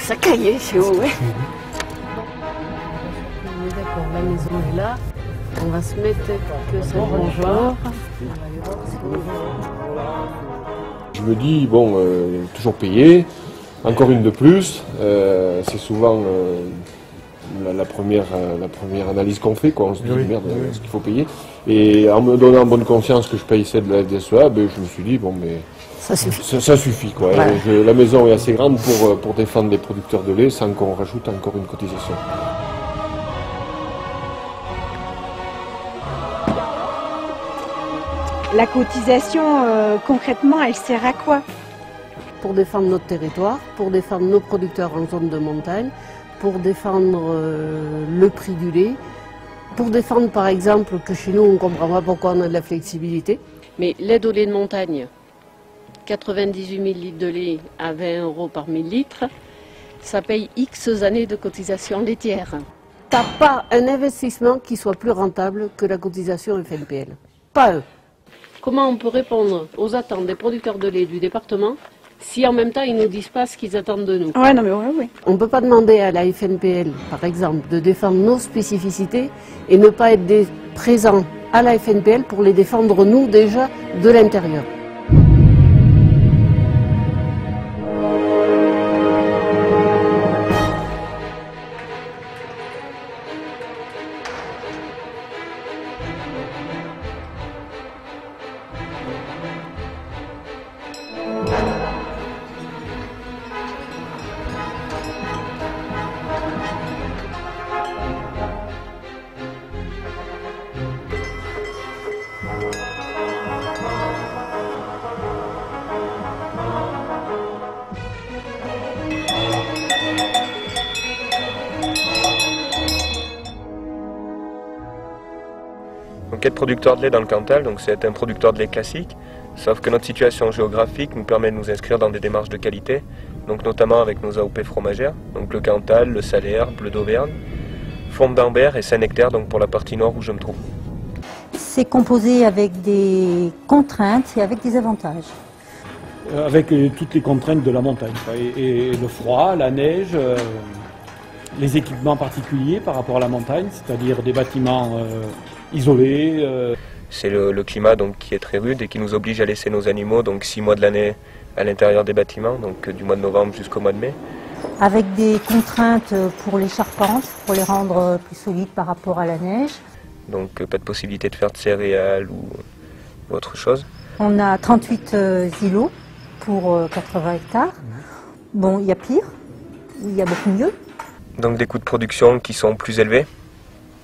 Ça caillait chez vous, ouais. D'accord, la maison est là. On va se mettre que ça bonjour. Je me dis, bon, toujours payé, encore une de plus. C'est souvent la première analyse qu'on fait, quoi. On se dit, merde, est-ce qu'il faut payer? Et en me donnant bonne conscience que je paye celle de la FDSEA, ben, je me suis dit, bon, mais ça suffit. Ça suffit, quoi. Voilà. La maison est assez grande pour défendre les producteurs de lait sans qu'on rajoute encore une cotisation. La cotisation, concrètement, elle sert à quoi? Pour défendre notre territoire, pour défendre nos producteurs en zone de montagne, pour défendre le prix du lait, pour défendre par exemple que chez nous on ne comprend pas pourquoi on a de la flexibilité. Mais l'aide au lait de montagne, 98 000 litres de lait à 20 € par 1000 litres, ça paye X années de cotisation laitière. T'as pas un investissement qui soit plus rentable que la cotisation FNPL. Pas eux. Comment on peut répondre aux attentes des producteurs de lait du département si en même temps ils ne nous disent pas ce qu'ils attendent de nous? Ouais, non mais oui. On ne peut pas demander à la FNPL, par exemple, de défendre nos spécificités et ne pas être présent à la FNPL pour les défendre nous déjà de l'intérieur. Donc être producteur de lait dans le Cantal, donc c'est être un producteur de lait classique, sauf que notre situation géographique nous permet de nous inscrire dans des démarches de qualité, donc notamment avec nos AOP fromagères, donc le Cantal, le Salaire, Bleu d'Auvergne, Fonte d'Ambert et Saint-Nectaire, donc pour la partie nord où je me trouve. C'est composé avec des contraintes et avec des avantages. Avec toutes les contraintes de la montagne, et le froid, la neige, les équipements particuliers par rapport à la montagne, c'est-à-dire des bâtiments isolés. C'est le climat donc, qui est très rude et qui nous oblige à laisser nos animaux donc 6 mois de l'année à l'intérieur des bâtiments, donc du mois de novembre jusqu'au mois de mai. Avec des contraintes pour les charpentes, pour les rendre plus solides par rapport à la neige. Donc pas de possibilité de faire de céréales ou autre chose. On a 38 îlots pour 80 hectares. Bon, il y a pire, il y a beaucoup mieux. Donc des coûts de production qui sont plus élevés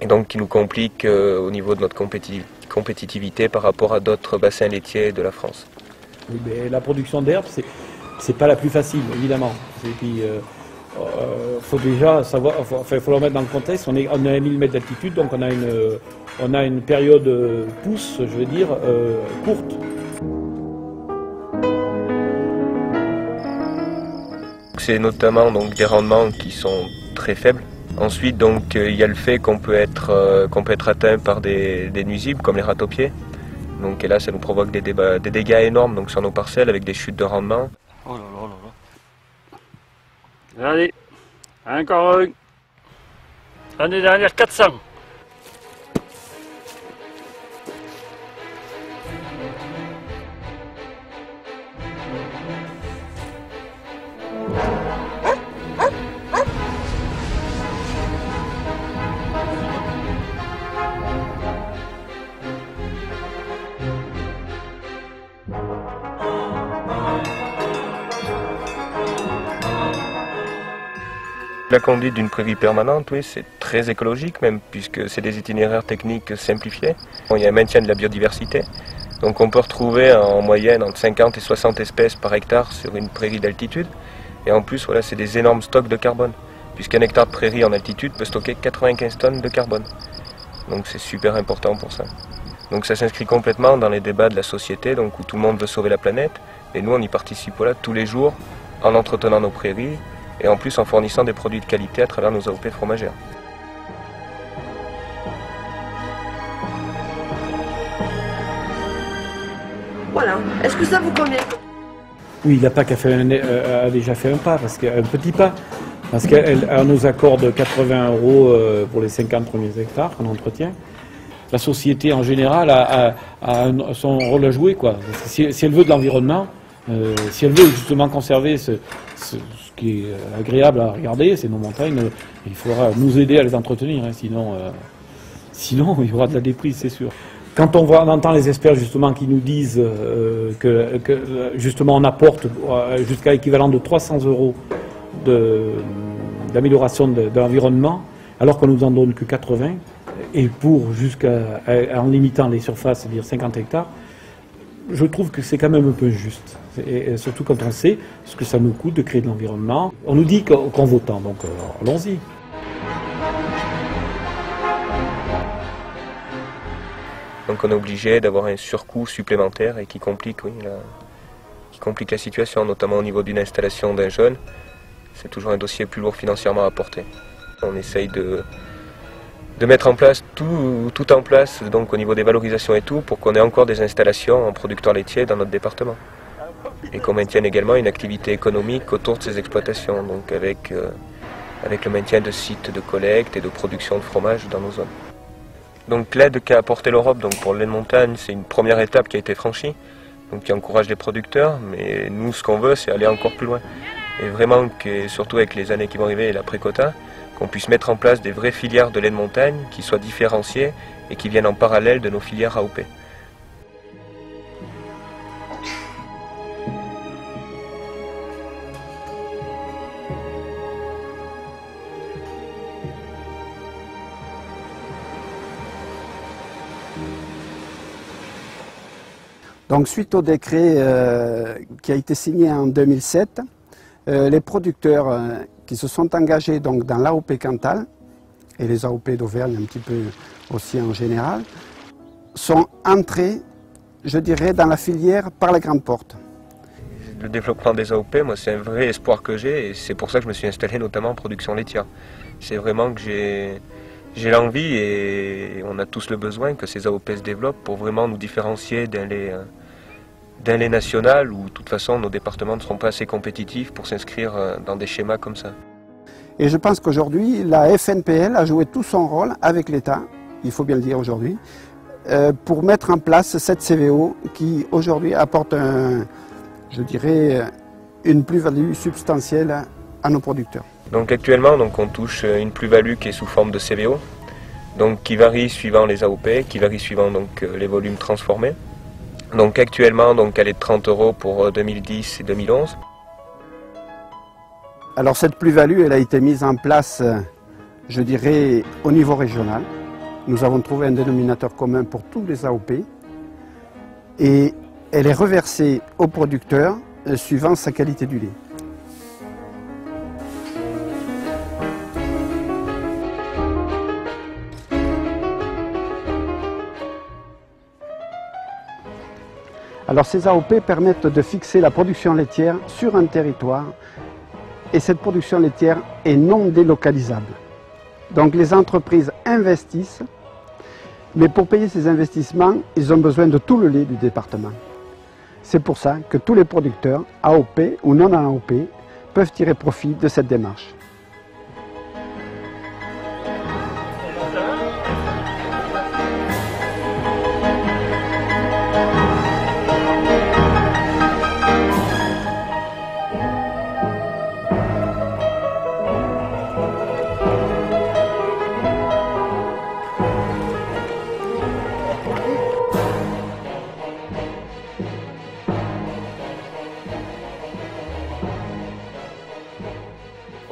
et donc qui nous compliquent au niveau de notre compétitivité par rapport à d'autres bassins laitiers de la France. Oui, mais la production d'herbe, c'est pas la plus facile, évidemment. Et puis, faut déjà savoir, faut le remettre dans le contexte. On a 1000 mètres d'altitude, donc on a une période pousse, je veux dire, courte. C'est notamment donc des rendements qui sont très faibles. Ensuite, donc, il y a le fait qu'on peut être atteint par des nuisibles comme les rats-aux-pieds. Donc, et là, ça nous provoque des dégâts énormes donc, sur nos parcelles avec des chutes de rendement. Oh là là là là. Allez, encore une. L'année dernière, 400. La conduite d'une prairie permanente, oui, c'est très écologique même, puisque c'est des itinéraires techniques simplifiés. Bon, il y a un maintien de la biodiversité, donc on peut retrouver en moyenne entre 50 et 60 espèces par hectare sur une prairie d'altitude. Et en plus, voilà, c'est des énormes stocks de carbone, puisqu'un hectare de prairie en altitude peut stocker 95 tonnes de carbone. Donc c'est super important pour ça. Donc ça s'inscrit complètement dans les débats de la société, donc où tout le monde veut sauver la planète, et nous on y participe voilà, tous les jours en entretenant nos prairies, et en plus en fournissant des produits de qualité à travers nos AOP fromagères. Voilà, est-ce que ça vous convient? Oui, la PAC a déjà fait un pas, parce qu'un petit pas. Parce qu'elle nous accorde 80 € pour les 50 premiers hectares en entretien. La société en général a son rôle à jouer, quoi. Si elle veut de l'environnement, si elle veut justement conserver ce qui est agréable à regarder, c'est nos montagnes, il faudra nous aider à les entretenir, hein, sinon il y aura de la déprise, c'est sûr. Quand on entend les experts justement qui nous disent que justement on apporte jusqu'à l'équivalent de 300 € d'amélioration de l'environnement, alors qu'on nous en donne que 80, et en limitant les surfaces, c'est-à-dire 50 hectares, je trouve que c'est quand même un peu injuste. Et surtout quand on sait ce que ça nous coûte de créer de l'environnement. On nous dit qu'on vaut tant, donc allons-y. Donc on est obligé d'avoir un surcoût supplémentaire et qui complique, la situation, notamment au niveau d'une installation d'un jeune. C'est toujours un dossier plus lourd financièrement à porter. On essaye de mettre en place tout en place, donc au niveau des valorisations et tout, pour qu'on ait encore des installations en producteurs laitiers dans notre département. Et qu'on maintienne également une activité économique autour de ces exploitations, donc avec le maintien de sites de collecte et de production de fromage dans nos zones. Donc l'aide qu'a apporté l'Europe pour le lait de montagne, c'est une première étape qui a été franchie, donc qui encourage les producteurs, mais nous ce qu'on veut c'est aller encore plus loin. Et vraiment, surtout avec les années qui vont arriver et l'après-quota, qu'on puisse mettre en place des vraies filières de lait de montagne qui soient différenciées et qui viennent en parallèle de nos filières AOP. Donc suite au décret qui a été signé en 2007, les producteurs qui se sont engagés donc, dans l'AOP Cantal, et les AOP d'Auvergne un petit peu aussi en général, sont entrés, je dirais, dans la filière par la grande porte. Le développement des AOP, moi c'est un vrai espoir que j'ai et c'est pour ça que je me suis installé notamment en production laitière. C'est vraiment que j'ai l'envie et on a tous le besoin que ces AOP se développent pour vraiment nous différencier d'un lait national où de toute façon nos départements ne seront pas assez compétitifs pour s'inscrire dans des schémas comme ça. Et je pense qu'aujourd'hui la FNPL a joué tout son rôle avec l'État, il faut bien le dire aujourd'hui, pour mettre en place cette CVO qui aujourd'hui apporte je dirais, une plus-value substantielle à nos producteurs. Donc actuellement on touche une plus-value qui est sous forme de CVO, donc qui varie suivant les AOP, qui varie suivant les volumes transformés. Donc actuellement, elle est de 30 € pour 2010 et 2011. Alors cette plus-value, elle a été mise en place, je dirais, au niveau régional. Nous avons trouvé un dénominateur commun pour tous les AOP. Et elle est reversée au producteur suivant sa qualité du lait. Alors ces AOP permettent de fixer la production laitière sur un territoire et cette production laitière est non délocalisable. Donc les entreprises investissent, mais pour payer ces investissements, ils ont besoin de tout le lait du département. C'est pour ça que tous les producteurs, AOP ou non AOP, peuvent tirer profit de cette démarche.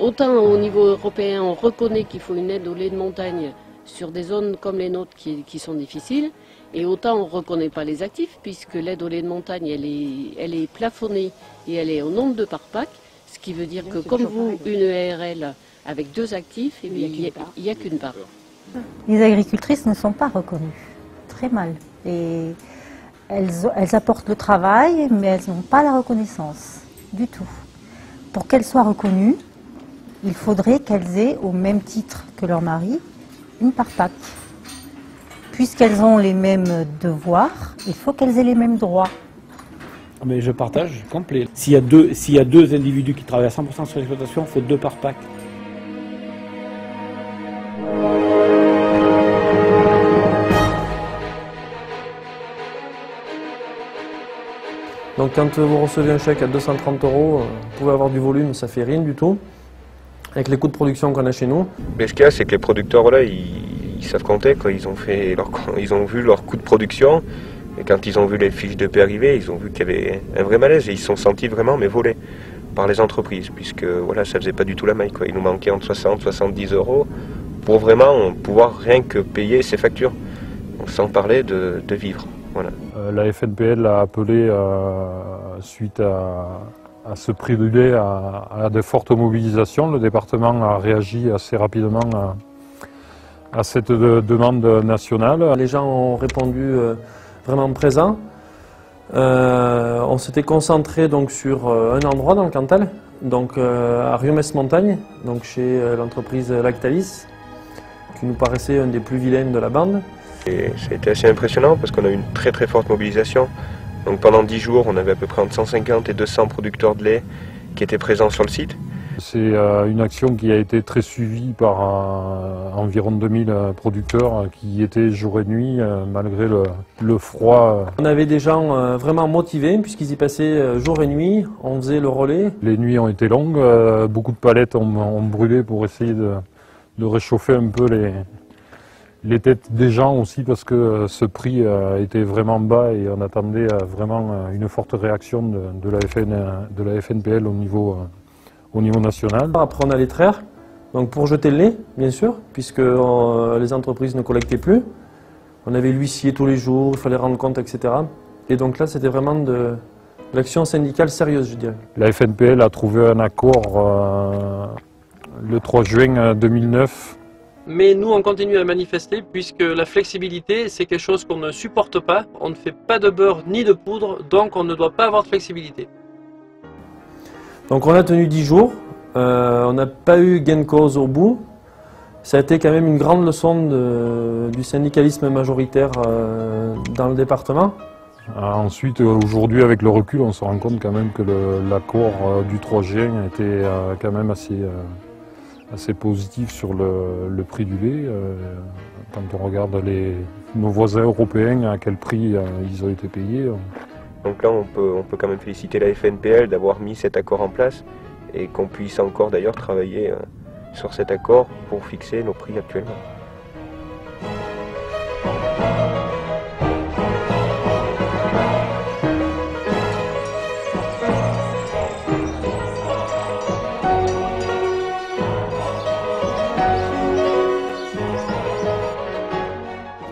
Autant au niveau européen, on reconnaît qu'il faut une aide au lait de montagne sur des zones comme les nôtres qui sont difficiles, et autant on ne reconnaît pas les actifs, puisque l'aide au lait de montagne, elle est plafonnée et elle est au nombre de parpacs, ce qui veut dire que comme vous, une ARL avec 2 actifs, il n'y a qu'une part. Les agricultrices ne sont pas reconnues, très mal. Et elles apportent le travail, mais elles n'ont pas la reconnaissance du tout. Pour qu'elles soient reconnues, il faudrait qu'elles aient, au même titre que leur mari, une parpac. Puisqu'elles ont les mêmes devoirs, il faut qu'elles aient les mêmes droits. Mais je partage complet. S'il y a deux individus qui travaillent à 100% sur l'exploitation, il faut 2 parpacs. Donc quand vous recevez un chèque à 230 €, vous pouvez avoir du volume, ça fait rien du tout, avec les coûts de production qu'on a chez nous. Mais ce qu'il y a, c'est que les producteurs, voilà, ils savent compter, quoi. Ils ont vu leur coût de production, et quand ils ont vu les fiches de paie arriver, ils ont vu qu'il y avait un vrai malaise, et ils se sont sentis vraiment volés par les entreprises, puisque voilà, ça faisait pas du tout la maille, quoi. Il nous manquait entre 60 et 70 € pour vraiment pouvoir rien que payer ses factures, sans parler de vivre. Voilà. La FNPL a appelé, suite à ce prix du lait, à de fortes mobilisations. Le département a réagi assez rapidement à cette demande nationale. Les gens ont répondu vraiment présents. On s'était concentré donc sur un endroit dans le Cantal, donc à Riomès-Montagne, donc chez l'entreprise Lactalis, qui nous paraissait un des plus vilains de la bande. Et ça a été assez impressionnant parce qu'on a eu une très très forte mobilisation. Donc pendant 10 jours, on avait à peu près entre 150 et 200 producteurs de lait qui étaient présents sur le site. C'est une action qui a été très suivie par environ 2000 producteurs qui étaient jour et nuit malgré le froid. On avait des gens vraiment motivés puisqu'ils y passaient jour et nuit, on faisait le relais. Les nuits ont été longues, beaucoup de palettes ont brûlé pour essayer de réchauffer un peu les têtes des gens aussi parce que ce prix était vraiment bas et on attendait vraiment une forte réaction de la FNPL au niveau national. Après on a les traires, donc pour jeter le lait bien sûr, puisque les entreprises ne collectaient plus. On avait l'huissier tous les jours, il fallait rendre compte, etc. Et donc là c'était vraiment de l'action syndicale sérieuse, je dirais. La FNPL a trouvé un accord le 3 juin 2009. Mais nous, on continue à manifester puisque la flexibilité, c'est quelque chose qu'on ne supporte pas. On ne fait pas de beurre ni de poudre, donc on ne doit pas avoir de flexibilité. Donc on a tenu 10 jours, on n'a pas eu gain de cause au bout. Ça a été quand même une grande leçon du syndicalisme majoritaire dans le département. Ensuite, aujourd'hui, avec le recul, on se rend compte quand même que l'accord du 3 juin était quand même assez positif sur le prix du lait. Quand on regarde nos voisins européens, à quel prix ils ont été payés. Donc là, on peut quand même féliciter la FNPL d'avoir mis cet accord en place et qu'on puisse encore d'ailleurs travailler sur cet accord pour fixer nos prix actuellement.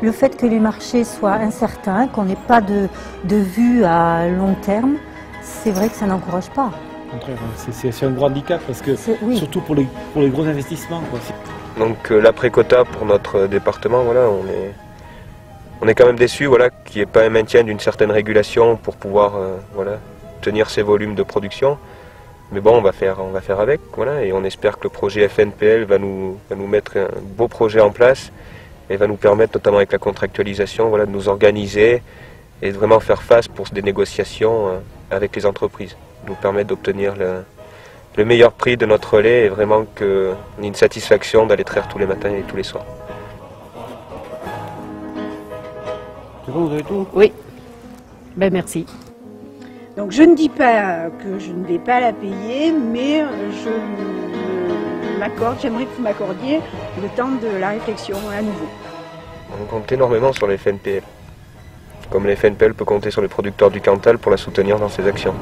Le fait que les marchés soient incertains, qu'on n'ait pas de vue à long terme, c'est vrai que ça n'encourage pas. Au contraire, c'est un gros handicap parce que oui. Surtout pour les gros investissements, quoi. Donc l'après-quota pour notre département, voilà, on est quand même déçu, voilà, qu'il n'y ait pas un maintien d'une certaine régulation pour pouvoir voilà, tenir ces volumes de production. Mais bon, on va faire avec, voilà, et on espère que le projet FNPL va nous mettre un beau projet en place et va nous permettre, notamment avec la contractualisation, voilà, de nous organiser et de vraiment faire face pour des négociations avec les entreprises. Nous permettre d'obtenir le meilleur prix de notre lait et vraiment qu'on ait une satisfaction d'aller traire tous les matins et tous les soirs. C'est bon, vous avez tout ? Oui. Ben merci. Donc je ne dis pas que je ne vais pas la payer, mais j'aimerais que vous m'accordiez le temps de la réflexion à nouveau. On compte énormément sur les FNPL. Comme la FNPL peut compter sur les producteurs du Cantal pour la soutenir dans ses actions.